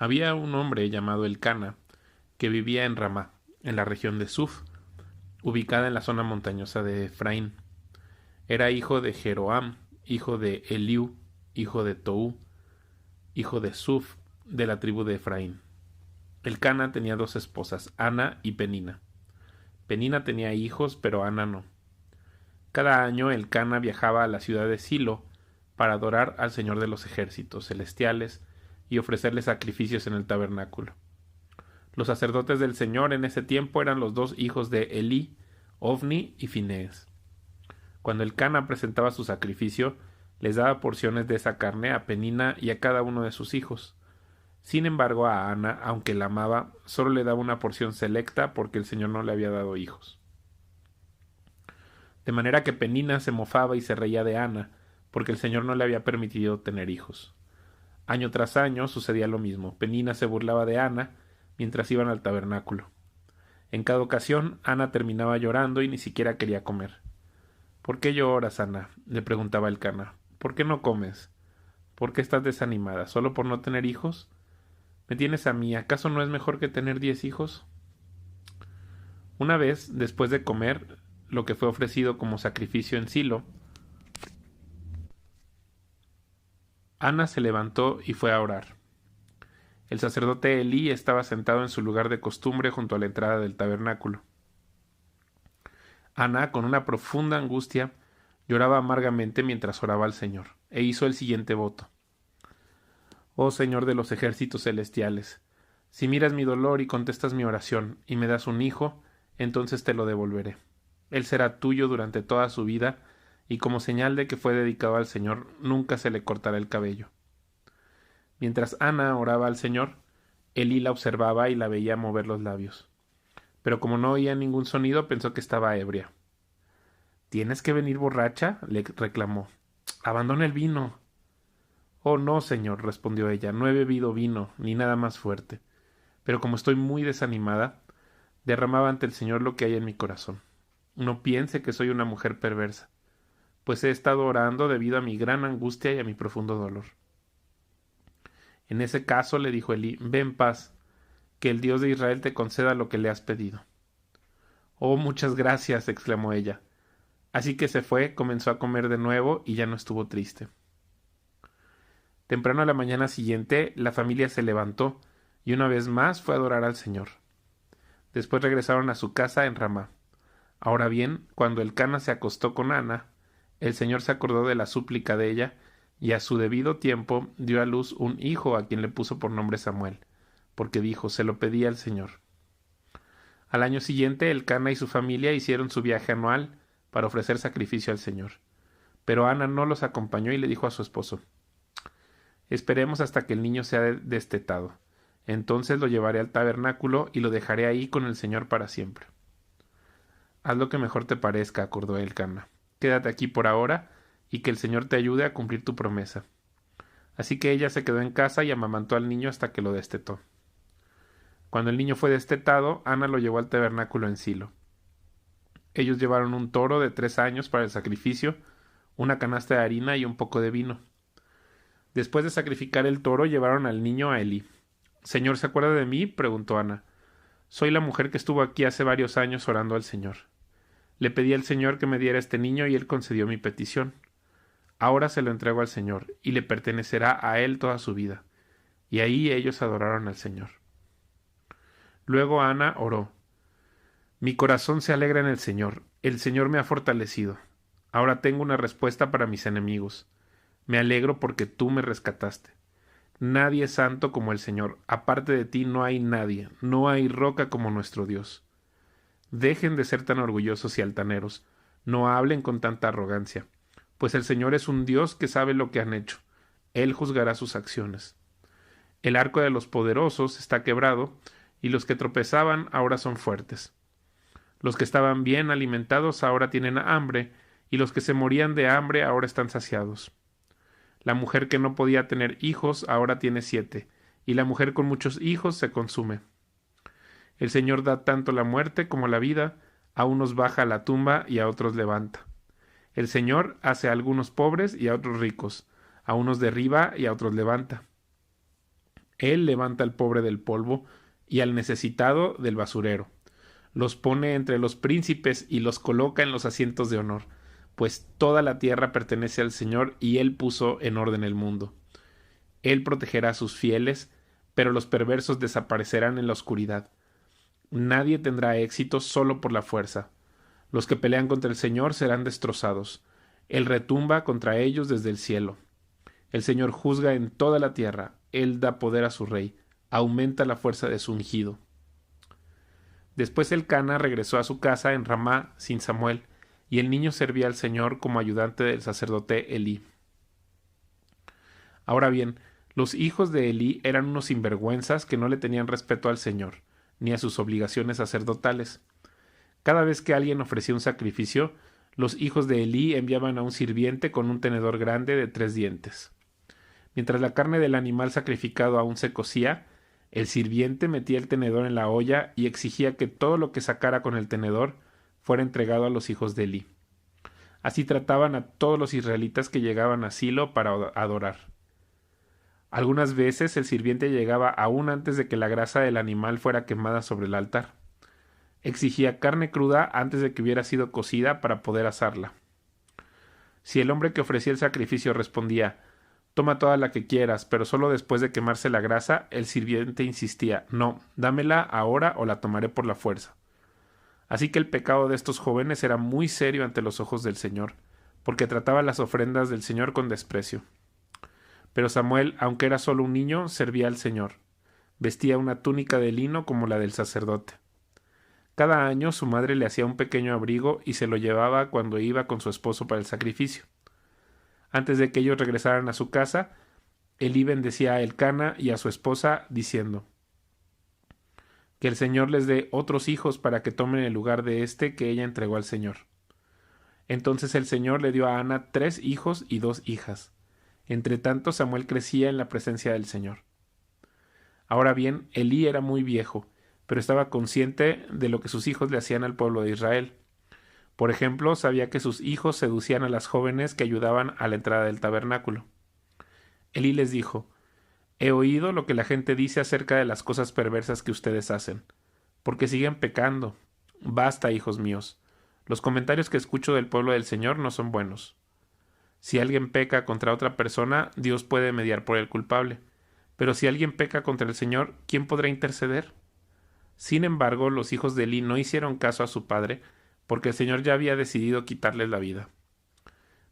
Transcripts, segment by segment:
Había un hombre llamado Elcana que vivía en Ramá, en la región de Suf, ubicada en la zona montañosa de Efraín. Era hijo de Jeroam, hijo de Eliú, hijo de Tou, hijo de Suf, de la tribu de Efraín. Elcana tenía dos esposas, Ana y Penina. Penina tenía hijos, pero Ana no. Cada año Elcana viajaba a la ciudad de Silo para adorar al Señor de los ejércitos celestiales y ofrecerle sacrificios en el tabernáculo. Los sacerdotes del Señor en ese tiempo eran los dos hijos de Elí, Ofni y Finees. Cuando Elcana presentaba su sacrificio, les daba porciones de esa carne a Penina y a cada uno de sus hijos. Sin embargo, a Ana, aunque la amaba, solo le daba una porción selecta porque el Señor no le había dado hijos. De manera que Penina se mofaba y se reía de Ana, porque el Señor no le había permitido tener hijos. Año tras año sucedía lo mismo. Penina se burlaba de Ana mientras iban al tabernáculo. En cada ocasión, Ana terminaba llorando y ni siquiera quería comer. ¿Por qué lloras, Ana?, le preguntaba Elcana. ¿Por qué no comes? ¿Por qué estás desanimada? ¿Solo por no tener hijos? ¿Me tienes a mí? ¿Acaso no es mejor que tener 10 hijos? Una vez, después de comer lo que fue ofrecido como sacrificio en Silo, Ana se levantó y fue a orar. El sacerdote Elí estaba sentado en su lugar de costumbre junto a la entrada del tabernáculo. Ana, con una profunda angustia, lloraba amargamente mientras oraba al Señor, e hizo el siguiente voto. Oh Señor de los ejércitos celestiales, si miras mi dolor y contestas mi oración, y me das un hijo, entonces te lo devolveré. Él será tuyo durante toda su vida, y como señal de que fue dedicado al Señor, nunca se le cortará el cabello. Mientras Ana oraba al Señor, Elí la observaba y la veía mover los labios. Pero como no oía ningún sonido, pensó que estaba ebria. ¿Tienes que venir borracha?, le reclamó. Abandona el vino. Oh, no, señor, respondió ella, no he bebido vino, ni nada más fuerte. Pero como estoy muy desanimada, derramaba ante el Señor lo que hay en mi corazón. No piense que soy una mujer perversa, pues he estado orando debido a mi gran angustia y a mi profundo dolor. En ese caso, le dijo Elí, ve en paz, que el Dios de Israel te conceda lo que le has pedido. Oh, muchas gracias, exclamó ella. Así que se fue, comenzó a comer de nuevo y ya no estuvo triste. Temprano a la mañana siguiente, la familia se levantó y una vez más fue a adorar al Señor. Después regresaron a su casa en Ramá. Ahora bien, cuando Elcana se acostó con Ana, el Señor se acordó de la súplica de ella y a su debido tiempo dio a luz un hijo a quien le puso por nombre Samuel, porque dijo, se lo pedía al Señor. Al año siguiente, Elcana y su familia hicieron su viaje anual para ofrecer sacrificio al Señor. Pero Ana no los acompañó y le dijo a su esposo, esperemos hasta que el niño sea destetado. Entonces lo llevaré al tabernáculo y lo dejaré ahí con el Señor para siempre. Haz lo que mejor te parezca, acordó Elcana. Quédate aquí por ahora y que el Señor te ayude a cumplir tu promesa. Así que ella se quedó en casa y amamantó al niño hasta que lo destetó. Cuando el niño fue destetado, Ana lo llevó al tabernáculo en Silo. Ellos llevaron un toro de 3 años para el sacrificio, una canasta de harina y un poco de vino. Después de sacrificar el toro, llevaron al niño a Elí. ¿Señor se acuerda de mí?, preguntó Ana. Soy la mujer que estuvo aquí hace varios años orando al Señor. Le pedí al Señor que me diera este niño y él concedió mi petición. Ahora se lo entrego al Señor, y le pertenecerá a él toda su vida. Y ahí ellos adoraron al Señor. Luego Ana oró. Mi corazón se alegra en el Señor me ha fortalecido. Ahora tengo una respuesta para mis enemigos. Me alegro porque tú me rescataste. Nadie es santo como el Señor. Aparte de ti no hay nadie, no hay roca como nuestro Dios. Dejen de ser tan orgullosos y altaneros. No hablen con tanta arrogancia, pues el Señor es un Dios que sabe lo que han hecho. Él juzgará sus acciones. El arco de los poderosos está quebrado, y los que tropezaban ahora son fuertes. Los que estaban bien alimentados ahora tienen hambre, y los que se morían de hambre ahora están saciados. La mujer que no podía tener hijos ahora tiene 7, y la mujer con muchos hijos se consume. El Señor da tanto la muerte como la vida, a unos baja a la tumba y a otros levanta. El Señor hace a algunos pobres y a otros ricos, a unos derriba y a otros levanta. Él levanta al pobre del polvo y al necesitado del basurero. Los pone entre los príncipes y los coloca en los asientos de honor, pues toda la tierra pertenece al Señor y Él puso en orden el mundo. Él protegerá a sus fieles, pero los perversos desaparecerán en la oscuridad. Nadie tendrá éxito solo por la fuerza. Los que pelean contra el Señor serán destrozados. Él retumba contra ellos desde el cielo. El Señor juzga en toda la tierra. Él da poder a su rey. Aumenta la fuerza de su ungido. Después Elcana regresó a su casa en Ramá sin Samuel, y el niño servía al Señor como ayudante del sacerdote Elí. Ahora bien, los hijos de Elí eran unos sinvergüenzas que no le tenían respeto al Señor, ni a sus obligaciones sacerdotales. Cada vez que alguien ofrecía un sacrificio, los hijos de Elí enviaban a un sirviente con un tenedor grande de 3 dientes. Mientras la carne del animal sacrificado aún se cocía, el sirviente metía el tenedor en la olla y exigía que todo lo que sacara con el tenedor fuera entregado a los hijos de Elí. Así trataban a todos los israelitas que llegaban a Silo para adorar. Algunas veces el sirviente llegaba aún antes de que la grasa del animal fuera quemada sobre el altar. Exigía carne cruda antes de que hubiera sido cocida para poder asarla. Si el hombre que ofrecía el sacrificio respondía: «Toma toda la que quieras, pero solo después de quemarse la grasa», el sirviente insistía: «No, dámela ahora o la tomaré por la fuerza». Así que el pecado de estos jóvenes era muy serio ante los ojos del Señor, porque trataba las ofrendas del Señor con desprecio. Pero Samuel, aunque era solo un niño, servía al Señor. Vestía una túnica de lino como la del sacerdote. Cada año su madre le hacía un pequeño abrigo y se lo llevaba cuando iba con su esposo para el sacrificio. Antes de que ellos regresaran a su casa, Elí bendecía a Elcana y a su esposa, diciendo: «Que el Señor les dé otros hijos para que tomen el lugar de este que ella entregó al Señor». Entonces el Señor le dio a Ana 3 hijos y 2 hijas. Entre tanto Samuel crecía en la presencia del Señor. Ahora bien, Elí era muy viejo, pero estaba consciente de lo que sus hijos le hacían al pueblo de Israel. Por ejemplo, sabía que sus hijos seducían a las jóvenes que ayudaban a la entrada del tabernáculo. Elí les dijo: «He oído lo que la gente dice acerca de las cosas perversas que ustedes hacen, porque siguen pecando. Basta, hijos míos. Los comentarios que escucho del pueblo del Señor no son buenos. Si alguien peca contra otra persona, Dios puede mediar por el culpable. Pero si alguien peca contra el Señor, ¿quién podrá interceder?». Sin embargo, los hijos de Elí no hicieron caso a su padre, porque el Señor ya había decidido quitarles la vida.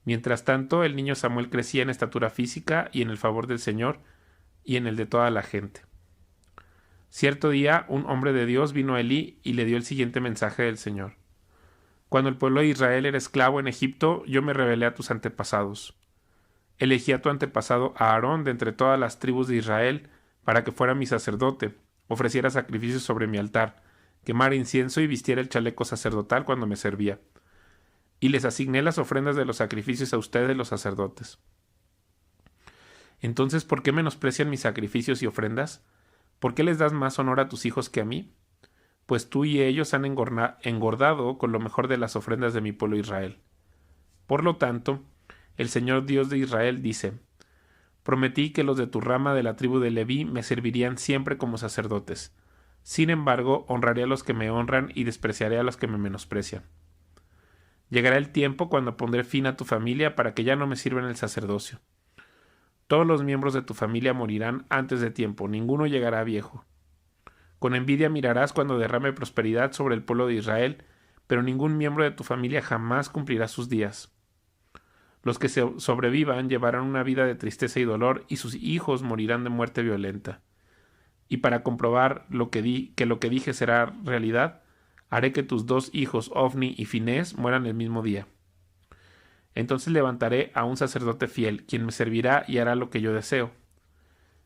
Mientras tanto, el niño Samuel crecía en estatura física y en el favor del Señor y en el de toda la gente. Cierto día, un hombre de Dios vino a Elí y le dio el siguiente mensaje del Señor: «Cuando el pueblo de Israel era esclavo en Egipto, yo me revelé a tus antepasados. Elegí a tu antepasado Aarón de entre todas las tribus de Israel para que fuera mi sacerdote, ofreciera sacrificios sobre mi altar, quemara incienso y vistiera el chaleco sacerdotal cuando me servía. Y les asigné las ofrendas de los sacrificios a ustedes los sacerdotes. Entonces, ¿por qué menosprecian mis sacrificios y ofrendas? ¿Por qué les das más honor a tus hijos que a mí? Pues tú y ellos han engordado con lo mejor de las ofrendas de mi pueblo Israel. Por lo tanto, el Señor Dios de Israel dice: prometí que los de tu rama de la tribu de Leví me servirían siempre como sacerdotes. Sin embargo, honraré a los que me honran y despreciaré a los que me menosprecian. Llegará el tiempo cuando pondré fin a tu familia para que ya no me sirvan el sacerdocio. Todos los miembros de tu familia morirán antes de tiempo, ninguno llegará viejo. Con envidia mirarás cuando derrame prosperidad sobre el pueblo de Israel, pero ningún miembro de tu familia jamás cumplirá sus días. Los que sobrevivan llevarán una vida de tristeza y dolor, y sus hijos morirán de muerte violenta. Y para comprobar que lo que dije será realidad, haré que tus 2 hijos, Ofni y Finés, mueran el mismo día. Entonces levantaré a un sacerdote fiel, quien me servirá y hará lo que yo deseo.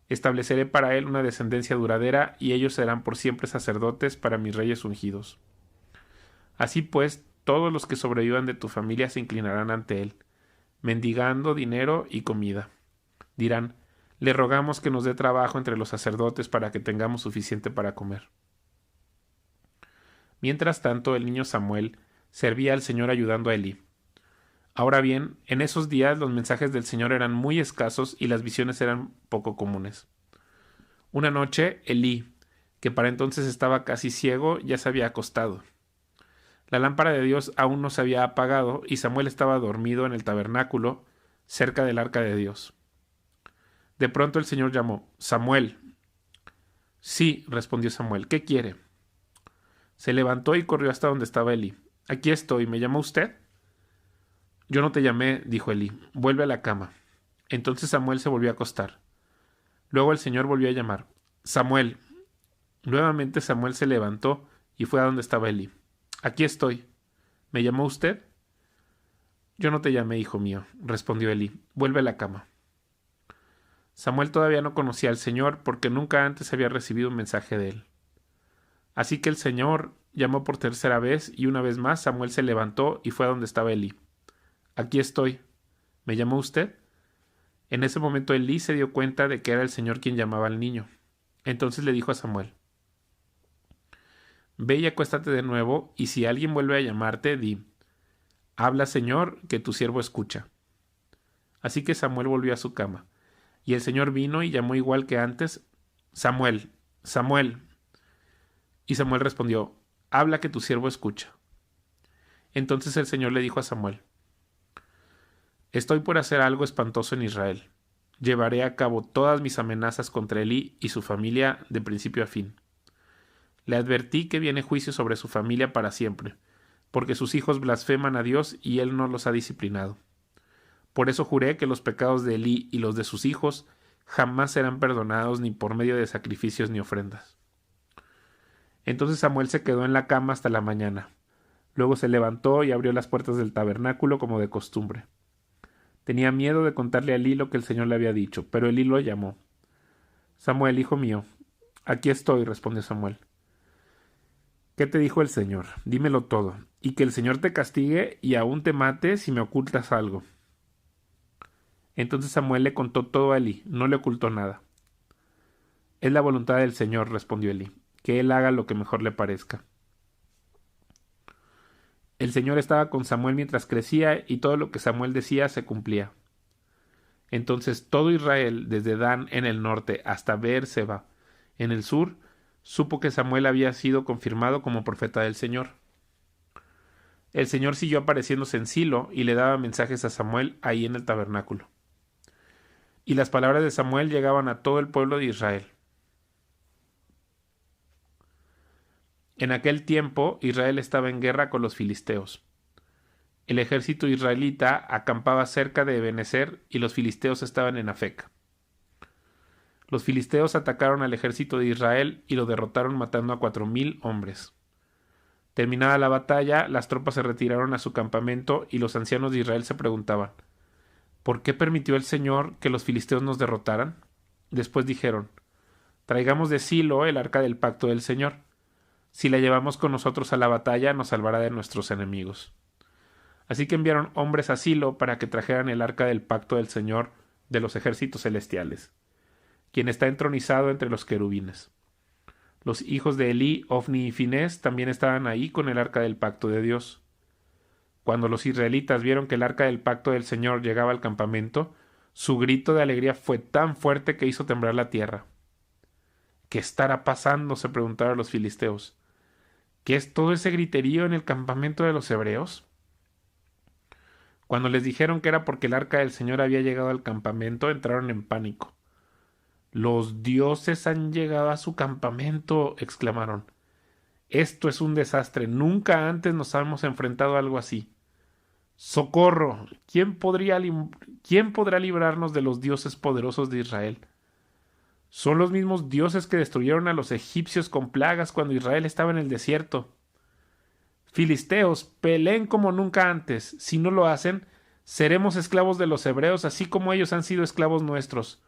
Estableceré para él una descendencia duradera, y ellos serán por siempre sacerdotes para mis reyes ungidos. Así pues, todos los que sobrevivan de tu familia se inclinarán ante él, mendigando dinero y comida. Dirán: le rogamos que nos dé trabajo entre los sacerdotes para que tengamos suficiente para comer. Mientras tanto, el niño Samuel servía al Señor ayudando a Elí. Ahora bien, en esos días los mensajes del Señor eran muy escasos y las visiones eran poco comunes. Una noche, Elí, que para entonces estaba casi ciego, ya se había acostado. La lámpara de Dios aún no se había apagado y Samuel estaba dormido en el tabernáculo, cerca del arca de Dios. De pronto el Señor llamó: Samuel. Sí, respondió Samuel, ¿qué quiere? Se levantó y corrió hasta donde estaba Elí. Aquí estoy, ¿me llamó usted? Yo no te llamé, dijo Elí, vuelve a la cama. Entonces Samuel se volvió a acostar. Luego el Señor volvió a llamar: Samuel. Nuevamente Samuel se levantó y fue a donde estaba Elí. Aquí estoy. ¿Me llamó usted? Yo no te llamé, hijo mío, respondió Elí. Vuelve a la cama. Samuel todavía no conocía al Señor porque nunca antes había recibido un mensaje de él. Así que el Señor llamó por tercera vez y una vez más Samuel se levantó y fue a donde estaba Elí. Aquí estoy. ¿Me llamó usted? En ese momento Elí se dio cuenta de que era el Señor quien llamaba al niño. Entonces le dijo a Samuel: Ve y acuéstate de nuevo, y si alguien vuelve a llamarte, di: Habla, Señor, que tu siervo escucha. Así que Samuel volvió a su cama, y el Señor vino y llamó igual que antes: Samuel, Samuel. Y Samuel respondió: Habla, que tu siervo escucha. Entonces el Señor le dijo a Samuel: Estoy por hacer algo espantoso en Israel. Llevaré a cabo todas mis amenazas contra Elí y su familia de principio a fin. Le advertí que viene juicio sobre su familia para siempre, porque sus hijos blasfeman a Dios y él no los ha disciplinado. Por eso juré que los pecados de Elí y los de sus hijos jamás serán perdonados ni por medio de sacrificios ni ofrendas. Entonces Samuel se quedó en la cama hasta la mañana. Luego se levantó y abrió las puertas del tabernáculo como de costumbre. Tenía miedo de contarle a Elí lo que el Señor le había dicho, pero Elí lo llamó. Samuel, hijo mío. Aquí estoy, respondió Samuel. ¿Qué te dijo el Señor? Dímelo todo, y que el Señor te castigue y aún te mate si me ocultas algo. Entonces Samuel le contó todo a Elí, no le ocultó nada. Es la voluntad del Señor, respondió Elí, que él haga lo que mejor le parezca. El Señor estaba con Samuel mientras crecía y todo lo que Samuel decía se cumplía. Entonces todo Israel, desde Dan en el norte hasta Beer-seba en el sur, supo que Samuel había sido confirmado como profeta del Señor. El Señor siguió apareciéndose en Silo y le daba mensajes a Samuel ahí en el tabernáculo. Y las palabras de Samuel llegaban a todo el pueblo de Israel. En aquel tiempo Israel estaba en guerra con los filisteos. El ejército israelita acampaba cerca de Ebenezer y los filisteos estaban en Afec. Los filisteos atacaron al ejército de Israel y lo derrotaron matando a 4,000 hombres. Terminada la batalla, las tropas se retiraron a su campamento y los ancianos de Israel se preguntaban: ¿por qué permitió el Señor que los filisteos nos derrotaran? Después dijeron: traigamos de Silo el arca del pacto del Señor. Si la llevamos con nosotros a la batalla, nos salvará de nuestros enemigos. Así que enviaron hombres a Silo para que trajeran el arca del pacto del Señor de los ejércitos celestiales, quien está entronizado entre los querubines. Los hijos de Elí, Ofni y Finés también estaban ahí con el arca del pacto de Dios. Cuando los israelitas vieron que el arca del pacto del Señor llegaba al campamento, su grito de alegría fue tan fuerte que hizo temblar la tierra. ¿Qué estará pasando?, se preguntaron los filisteos. ¿Qué es todo ese griterío en el campamento de los hebreos? Cuando les dijeron que era porque el arca del Señor había llegado al campamento, entraron en pánico. «¡Los dioses han llegado a su campamento!», exclamaron. «Esto es un desastre. Nunca antes nos hemos enfrentado a algo así. ¡Socorro! ¿Quién podrá librarnos de los dioses poderosos de Israel? Son los mismos dioses que destruyeron a los egipcios con plagas cuando Israel estaba en el desierto. Filisteos, peleen como nunca antes. Si no lo hacen, seremos esclavos de los hebreos, así como ellos han sido esclavos nuestros.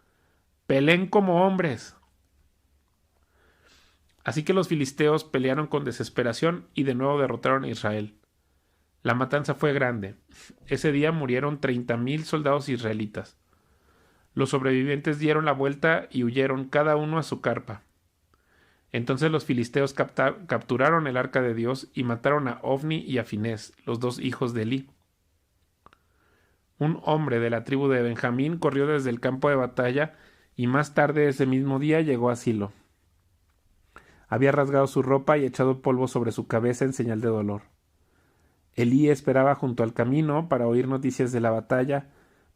Peleen como hombres». Así que los filisteos pelearon con desesperación y de nuevo derrotaron a Israel. La matanza fue grande. Ese día murieron 30,000 soldados israelitas. Los sobrevivientes dieron la vuelta y huyeron cada uno a su carpa. Entonces los filisteos capturaron el arca de Dios y mataron a Ofni y a Finés, los 2 hijos de Elí. Un hombre de la tribu de Benjamín corrió desde el campo de batalla y más tarde ese mismo día llegó a Silo. Había rasgado su ropa y echado polvo sobre su cabeza en señal de dolor. Elí esperaba junto al camino para oír noticias de la batalla,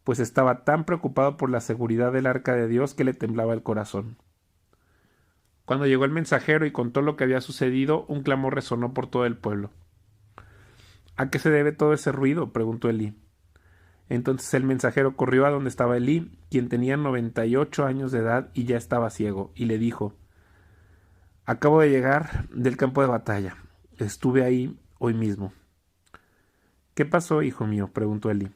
pues estaba tan preocupado por la seguridad del arca de Dios que le temblaba el corazón. Cuando llegó el mensajero y contó lo que había sucedido, un clamor resonó por todo el pueblo. ¿A qué se debe todo ese ruido?, preguntó Elí. Entonces el mensajero corrió a donde estaba Elí, quien tenía 98 años de edad y ya estaba ciego, y le dijo: Acabo de llegar del campo de batalla. Estuve ahí hoy mismo. ¿Qué pasó, hijo mío?, preguntó Elí.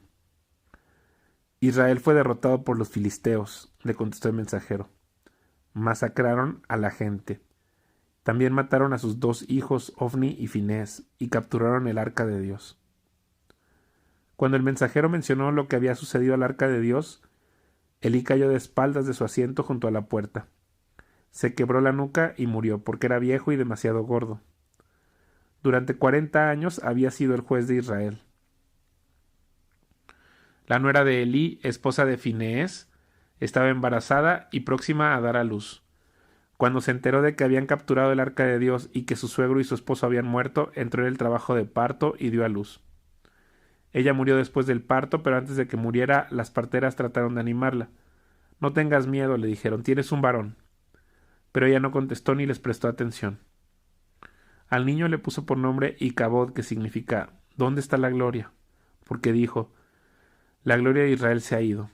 Israel fue derrotado por los filisteos, le contestó el mensajero. Masacraron a la gente. También mataron a sus 2 hijos, Ofni y Finés, y capturaron el arca de Dios. Cuando el mensajero mencionó lo que había sucedido al arca de Dios, Elí cayó de espaldas de su asiento junto a la puerta. Se quebró la nuca y murió, porque era viejo y demasiado gordo. Durante 40 años había sido el juez de Israel. La nuera de Elí, esposa de Finehés, estaba embarazada y próxima a dar a luz. Cuando se enteró de que habían capturado el arca de Dios y que su suegro y su esposo habían muerto, entró en el trabajo de parto y dio a luz. Ella murió después del parto, pero antes de que muriera, las parteras trataron de animarla. No tengas miedo, le dijeron, tienes un varón. Pero ella no contestó ni les prestó atención. Al niño le puso por nombre Icabod, que significa ¿dónde está la gloria? Porque dijo: la gloria de Israel se ha ido.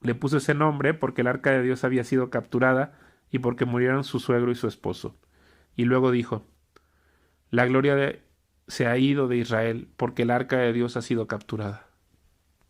Le puso ese nombre porque el arca de Dios había sido capturada y porque murieron su suegro y su esposo. Y luego dijo: la gloria se ha ido de Israel porque el arca de Dios ha sido capturada.